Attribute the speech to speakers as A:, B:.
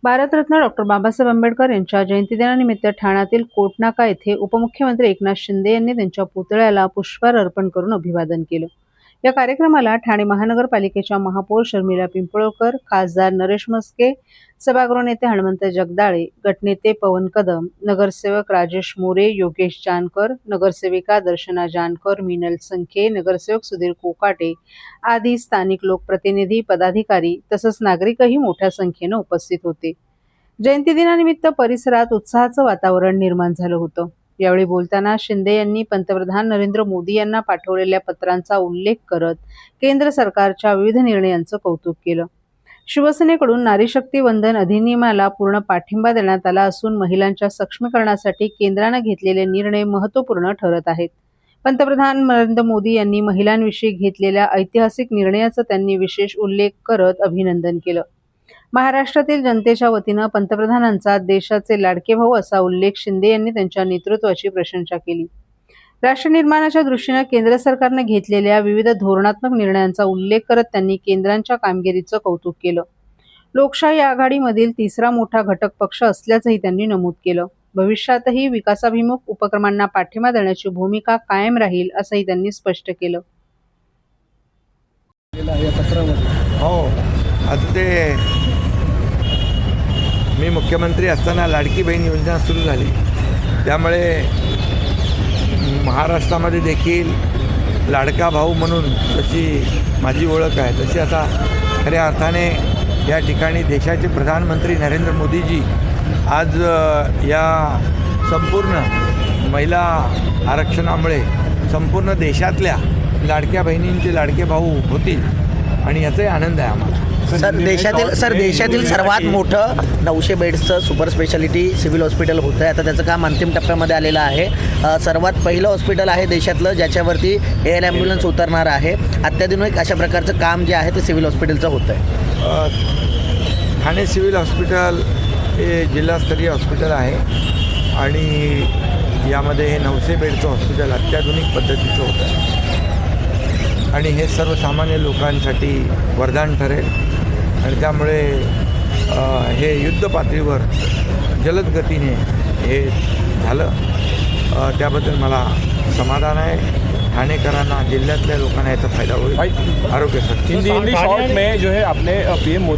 A: Bharat Ratna doctor Babasaheb Ambedkar यांच्या जयंतीदिनानिमित्त ठाण्यातील कोटनाका येथे उपमुख्यमंत्री एकनाथ शिंदे यांनी त्यांच्या पुतळ्याला पुष्पहार अर्पण करून अभिवादन केलं। या कार्यक्रमाला ठाणे महानगरपालिकेच्या महापौर शर्मिला पिंपळकर, खासदार नरेश मस्के, सभागृह नेते हनुमंत जगदाळे, गटनेते पवन कदम, नगरसेवक राजेश मोरे, योगेश जानकर, नगरसेविका दर्शना जानकर, मीनल संखे, नगरसेवक सुधीर कोकाटे आदी स्थानिक लोकप्रतिनिधी, पदाधिकारी तसंच नागरिकही मोठ्या संख्येने उपस्थित होते। जयंती दिनानिमित्त परिसरात उत्साहाचं वातावरण निर्माण झालं होतं। यावेळी बोलताना शिंदे यांनी पंतप्रधान नरेंद्र मोदी यांना पाठवलेल्या पत्रांचा उल्लेख करत केंद्र सरकारच्या विविध निर्णयांचं कौतुक केलं। शिवसेनेकडून नारी शक्ती वंदन अधिनियमाला पूर्ण पाठिंबा देण्यात आला असून महिलांच्या सक्षमीकरणासाठी केंद्राने घेतलेले निर्णय महत्त्वपूर्ण ठरत आहेत। पंतप्रधान नरेंद्र मोदी यांनी महिलांविषयी घेतलेल्या ऐतिहासिक निर्णयाचा त्यांनी विशेष उल्लेख करत अभिनंदन केलं। महाराष्ट्रातील जनतेच्या वतीनं पंतप्रधानांचा देशाचे लाडके भाऊ असा उल्लेख शिंदे यांनी त्यांच्या नेतृत्वाची प्रशंसा केली। राष्ट्र निर्माणाच्या दृष्टीनं केंद्र सरकारने घेतलेल्या विविध धोरणात्मक निर्णयांचा उल्लेख करत त्यांनी केंद्राच्या कामगिरीचं कौतुक केलं। लोकशाही आघाडीमधील तिसरा मोठा घटक पक्ष असल्याचंही त्यांनी नमूद केलं। भविष्यातही विकासाभिमुख उपक्रमांना पाठिंबा देण्याची भूमिका कायम राहील असंही त्यांनी स्पष्ट केलं।
B: हो, आता ते मी मुख्यमंत्री असताना लाडकी बहीण योजना सुरू झाली, त्यामुळे महाराष्ट्रामध्ये देखील लाडका भाऊ म्हणून जशी माझी ओळख आहे तशी आता खऱ्या अर्थाने या ठिकाणी देशाचे प्रधानमंत्री नरेंद्र मोदीजी आज या संपूर्ण महिला आरक्षणामुळे संपूर्ण देशातल्या लाडक्या बहिणींचे लाडके भाऊ होतील आणि याचाही आनंद आहे आम्हाला।
C: देशातील सर्वात मोठं 900 बेड्सचं सुपर स्पेशालिटी सिव्हिल हॉस्पिटल होतं आहे। आता त्याचं काम अंतिम टप्प्यामध्ये आलेलं आहे। सर्वात पहिलं हॉस्पिटल आहे देशातलं ज्याच्यावरती एअर ॲम्ब्युलन्स उतरणार आहे। अत्याधुनिक अशा प्रकारचं काम जे आहे ते सिव्हिल हॉस्पिटलचं होतं आहे।
B: ठाणे सिव्हिल हॉस्पिटल हे जिल्हास्तरीय हॉस्पिटल आहे आणि यामध्ये हे 900 बेडचं हॉस्पिटल अत्याधुनिक पद्धतीचं होतं आहे आणि हे सर्वसामान्य लोकांसाठी वरदान ठरेल आणि त्यामुळे हे युद्ध पातळीवर जलद गतीने हे झालं, त्याबद्दल मला समाधान आहे। ठाणेकरांना, जिल्ह्यातल्या लोकांना याचा फायदा होईल। आरोग्यासाठी
D: हिंदी शॉर्ट में जो है आपने पीएम मोदी